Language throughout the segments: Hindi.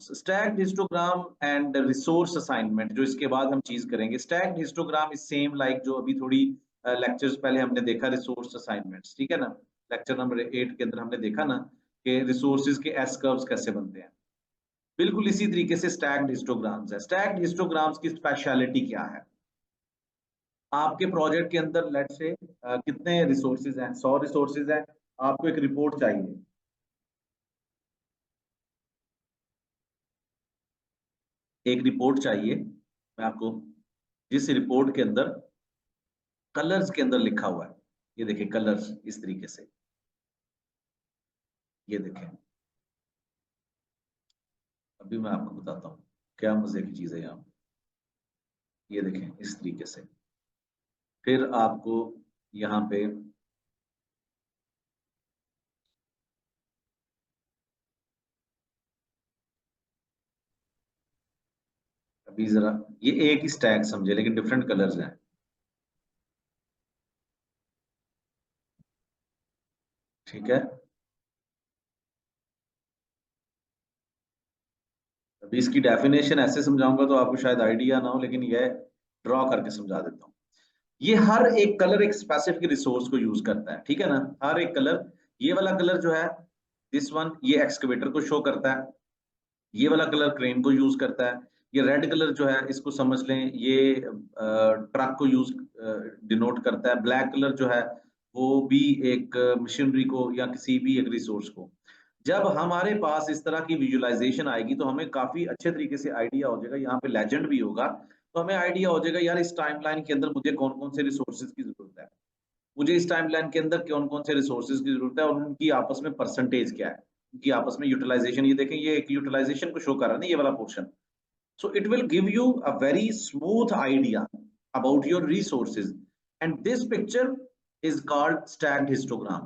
Stacked histogram and resource assignment, जो इसके बाद हम चीज करेंगे। Stacked histogram is same like जो अभी थोड़ी लेक्चर्स पहले हमने देखा रिसोर्स असाइनमेंट्स, ठीक है ना। लेक्चर नंबर 8 के अंदर हमने देखा ना कि रिसोर्सेज के एस कर्व्स कैसे बनते हैं। बिल्कुल इसी तरीके से स्टैक्ड हिस्टोग्राम्स है। स्टैक्ड हिस्टोग्राम्स की स्पेशलिटी क्या है? आपके प्रोजेक्ट के अंदर लेट से कितने रिसोर्सेज हैं? 100 रिसोर्सेज हैं। आपको एक रिपोर्ट चाहिए। एक रिपोर्ट चाहिए मैं आपको, जिस रिपोर्ट के अंदर कलर्स के अंदर लिखा हुआ है, ये देखिए कलर्स इस तरीके से, ये देखें। अभी मैं आपको बताता हूँ क्या मजे की चीज है यहाँ पे। ये देखें इस तरीके से। फिर आपको यहाँ पे अभी जरा, ये एक ही स्टैक समझे लेकिन डिफरेंट कलर्स हैं। ठीक है, अभी इसकी डेफिनेशन ऐसे समझाऊंगा तो आपको शायद आइडिया ना हो, लेकिन यह ड्रॉ करके समझा देता हूँ। ये हर एक कलर एक स्पेसिफिक रिसोर्स को यूज करता है, ठीक है ना। हर एक कलर, ये वाला कलर जो है दिस वन, ये एक्सकवेटर को शो करता है। ये वाला कलर क्रेन को यूज करता है। ये रेड कलर जो है इसको समझ लें, ये ट्रक को यूज डिनोट करता है। ब्लैक कलर जो है वो भी एक मशीनरी को या किसी भी एक रिसोर्स को। जब हमारे पास इस तरह की विजुअलाइजेशन आएगी तो हमें काफी अच्छे तरीके से आइडिया हो जाएगा। यहाँ पे लेजेंड भी होगा तो हमें आइडिया हो जाएगा यार इस टाइमलाइन के अंदर मुझे कौन कौन से रिसोर्सेज की जरूरत है, मुझे इस टाइमलाइन के अंदर कौन कौन से रिसोर्सेज की जरूरत है और उनकी आपस में परसेंटेज क्या है, उनकी आपस में यूटिलाइजेशन। ये देखें ये एक यूटिलाइजेशन को शो कर रहा है ना ये वाला portion. So it will give you a very smooth idea about your resources. And this picture is called stacked histogram.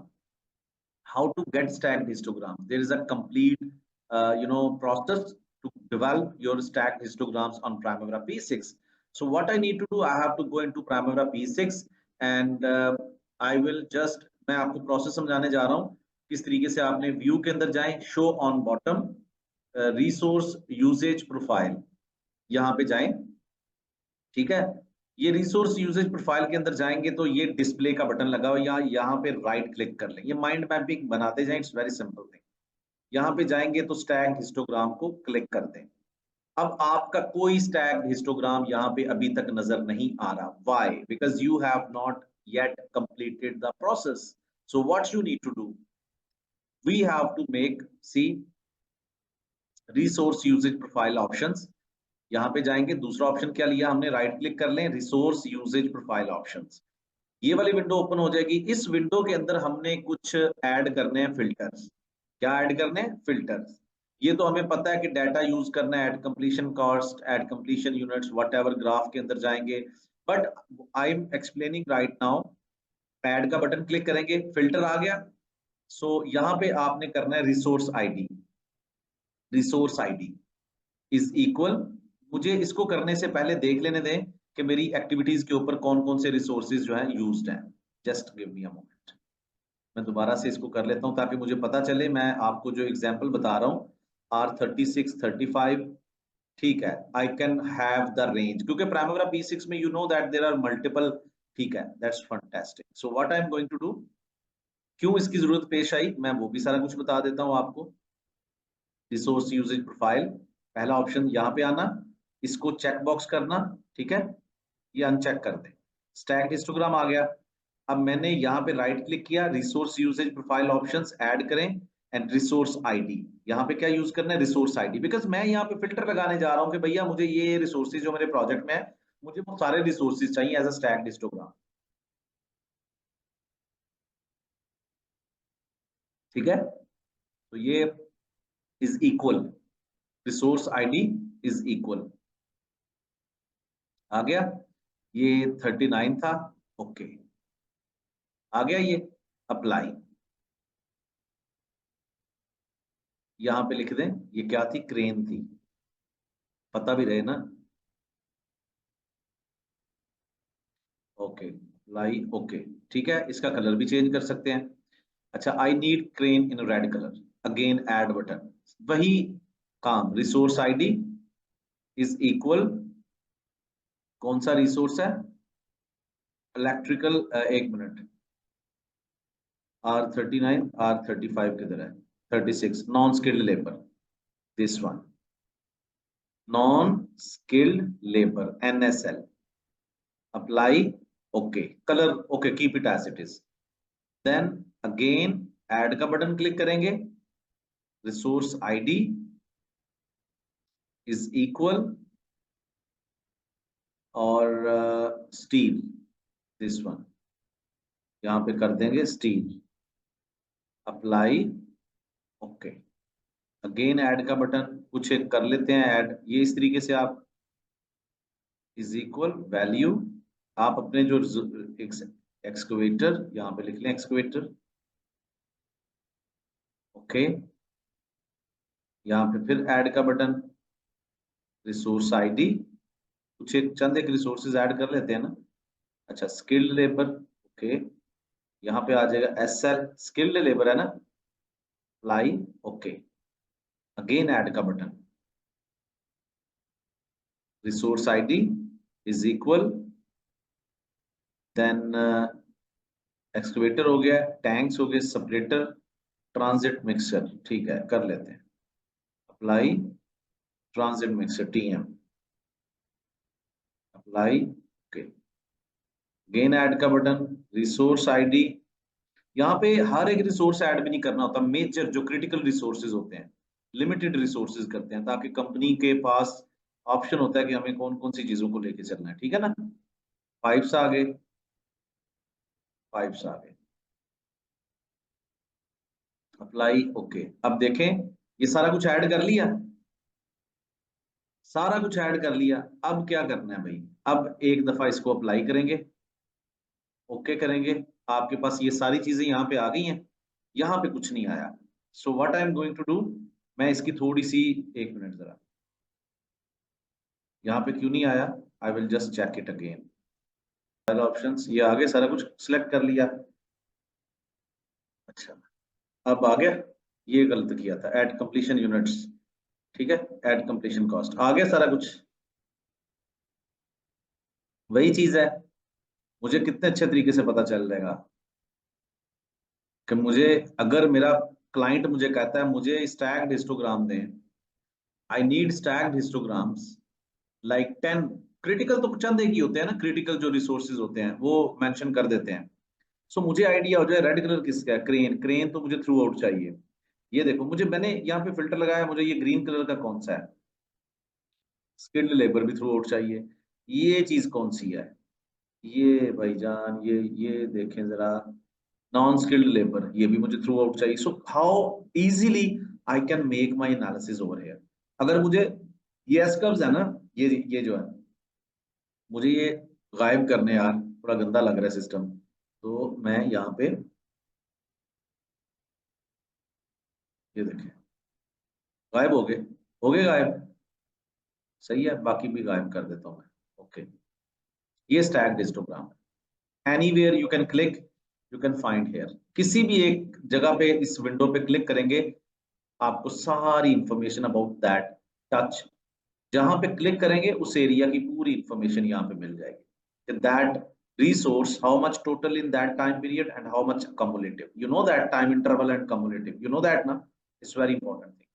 How to get stacked histograms? There is a complete, process to develop your stacked histograms on Primavera P6. So what I need to do, I have to go into Primavera P6 and I will just, मैं आपको प्रोसेस समझाने जा रहा हूँ किस तरीके से आपने व्यू के अंदर जाएं, show on bottom, resource usage profile, यहाँ पे जाएं। ठीक है, ये रिसोर्स यूजेज प्रोफाइल के अंदर जाएंगे तो ये डिस्प्ले का बटन लगा हुआ, यहाँ पे राइट क्लिक कर लें। ये माइंड मैपिंग बनाते जाएं, इट्स वेरी सिंपल थिंग। यहाँ पे जाएंगे तो स्टैक हिस्टोग्राम को क्लिक कर दें। अब आपका कोई स्टैक हिस्टोग्राम यहाँ पे अभी तक नजर नहीं आ रहा। Why? Because you have not yet completed the process. So what you need to do, we have to make, see, resource usage profile options। यहाँ पे जाएंगे, दूसरा ऑप्शन क्या लिया हमने, राइट क्लिक कर लें, रिसोर्स यूजेज प्रोफाइल ऑप्शंस। ये वाली विंडो ओपन हो जाएगी। इस विंडो के अंदर हमने कुछ ऐड करने हैं फिल्टर्स। क्या ऐड करने हैं? फिल्टर्स। ये तो हमें पता है कि डाटा यूज करना है, at completion cost, at completion units, whatever, graph के अंदर जाएंगे। But I am explaining right now. Add का बटन क्लिक करेंगे, फिल्टर आ गया। सो यहाँ पे आपने करना है resource ID. Resource ID is equal, मुझे इसको करने से पहले देख लेने दें कि मेरी एक्टिविटीज के ऊपर कौन कौन से रिसोर्सेज जो है यूज्ड हैं। Just give me a moment, मैं दोबारा से इसको कर लेता हूं ताकि मुझे पता चले। मैं आपको जो एग्जांपल बता रहा हूं R36 35, ठीक है, I can have the range, क्योंकि प्राइमरी P6 में you know that there are multiple. ठीक है, that's fantastic. So what I am going to do, क्यों इसकी जरूरत पेश आई मैं वो भी सारा कुछ बता देता हूं आपको। रिसोर्स यूजेज प्रोफाइल, पहला ऑप्शन यहाँ पे आना, इसको चेक बॉक्स करना, ठीक है, ये अनचेक कर दे। स्टैक हिस्टोग्राम आ गया। अब मैंने यहाँ पे राइट क्लिक किया, resource usage profile options add करें एंड रिसोर्स आईडी। यहाँ पे क्या यूज करना है? Resource ID. बिकॉज मैं यहाँ पे फिल्टर लगाने जा रहा हूँ कि भैया मुझे ये रिसोर्सेज जो मेरे प्रोजेक्ट में है, मुझे वो सारे रिसोर्सेज चाहिए एज अ स्टैक हिस्टोग्राम। ठीक है, तो ये is equal, resource ID is equal, आ गया। ये 39 था, ओके, आ गया ये। अप्लाई, यहां पे लिख दें ये क्या थी? क्रेन थी, पता भी रहे ना। ओके, अप्लाई, ओके, ठीक है। इसका कलर भी चेंज कर सकते हैं। अच्छा, I need crane in red colour, again add button, वही काम, रिसोर्स आईडी इज इक्वल, कौन सा रिसोर्स है, इलेक्ट्रिकल, एक मिनट, R39, R35 किधर है, 36, non skilled labour, this one, non skilled labour, NSL, apply, okay, colour okay, keep it as it is, then again add का बटन क्लिक करेंगे, रिसोर्स आईडी इज इक्वल और स्टील, दिस वन, यहां पे कर देंगे steel, apply, okay, again add का बटन, कुछ एक कर लेते हैं ऐड, ये इस तरीके से आप इज इक्वल वैल्यू, आप अपने जो एक्सकवेटर यहां पे लिख लें, एक्सकवेटर, ओके, यहाँ पे फिर ऐड का बटन, रिसोर्स आईडी, कुछ एक चंद एक रिसोर्सेज ऐड कर लेते हैं ना, अच्छा स्किल्ड लेबर, ओके, यहाँ पे आ जाएगा SL, स्किल्ड लेबर है ना, अप्लाई, ओके, अगेन ऐड का button, resource ID is equal, then excavator हो गया, टैंक्स हो गए, सेपरेटर, ट्रांजिट मिक्सर, ठीक है कर लेते हैं, apply, transit mixer TM, apply, okay, gain add का बटन, रिसोर्स आईडी, यहाँ पे हर एक रिसोर्स ऐड भी नहीं करना होता, मेजर जो क्रिटिकल रिसोर्सेज होते हैं लिमिटेड रिसोर्सेज करते हैं, ताकि कंपनी के पास ऑप्शन होता है कि हमें कौन कौन सी चीजों को लेके चलना है, ठीक है ना, पाइप्स आ गए, पाइप्स आ गए, अप्लाई, ओके, अब देखें ये सारा कुछ ऐड कर लिया, सारा कुछ ऐड कर लिया, अब क्या करना है भाई, अब एक दफा इसको अप्लाई करेंगे, ओके करेंगे, आपके पास ये सारी चीजें यहाँ पे आ गई हैं, यहाँ पे कुछ नहीं आया, so what I am going to do, मैं इसकी थोड़ी सी, एक मिनट जरा, यहाँ पे क्यों नहीं आया, I will just check it again, options ये आगे सारा कुछ सिलेक्ट कर लिया, अच्छा अब आ गया, ये गलत किया था, एड कंप्लीशन यूनिट्स, ठीक है, एड कंप्लीशन कॉस्ट आ गया सारा कुछ, वही चीज है, मुझे कितने अच्छे तरीके से पता चल जाएगा कि मुझे, अगर मेरा क्लाइंट मुझे कहता है मुझे स्टैक्ड हिस्टोग्राम दें, I need stacked histograms like 10, critical तो चंद एक ही होते हैं ना, क्रिटिकल जो रिसोर्सेज होते हैं वो मेंशन कर देते हैं, सो मुझे आइडिया हो जाए रेड कलर किसका है, क्रेन, क्रेन तो मुझे थ्रू आउट चाहिए, ये देखो मुझे, मैंने यहाँ पे फिल्टर लगाया, मुझे ये ग्रीन कलर का कौन सा है, स्किल्ड लेबर भी थ्रू आउट चाहिए, ये चीज कौन सी है, ये भाईजान, ये देखें जरा, नॉन स्किल्ड लेबर, ये भी मुझे थ्रू आउट चाहिए, so how easily I can make my analysis over here, अगर मुझे ये एस कर्व्स है ना, ये जो है, मुझे ये गायब करने यार, थोड़ा गंदा लग रहा है सिस्टम, तो मैं यहाँ पे, ये देखें गायब हो गए गायब, सही है, बाकी भी गायब कर देता हूँ मैं, ओके, ये स्टैक्ड हिस्टोग्राम है, anywhere you can click, you can find here, किसी भी एक जगह पे इस विंडो पे क्लिक करेंगे, आपको सारी इंफॉर्मेशन अबाउट दैट टच, जहां पे क्लिक करेंगे उस एरिया की पूरी इंफॉर्मेशन यहाँ पे मिल जाएगी, that resource, how much total in that time period and how much cumulative, you know that time interval and cumulative, you know that na, it's very important thing,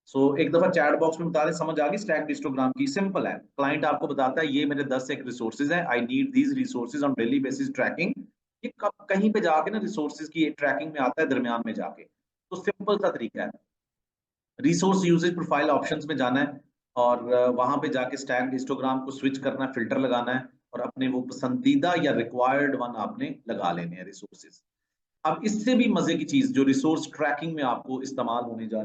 so एक दफा चैट बॉक्स में बता दें, समझ आ गई स्टैक्ड हिस्टोग्राम की, सिंपल है, क्लाइंट आपको बताता है ये मेरे 10 एक रिसोर्सेज हैं, I need these resources on daily basis tracking, ये कहीं पे जाके ना रिसोर्सेज की ट्रैकिंग में आता है दरमियान में जाके, तो सिंपल सा तरीका है, रिसोर्स यूजेज प्रोफाइल ऑप्शंस में जाना है, और वहां पे जाके स्टैक्ड हिस्टोग्राम को स्विच करना है, फिल्टर लगाना है, और अपने वो पसंदीदा या रिक्वायर्ड वन आपने लगा लेने हैं रिसोर्सेज। अब इससे भी मजे की चीज जो रिसोर्स ट्रैकिंग में आपको इस्तेमाल होने जा रही है,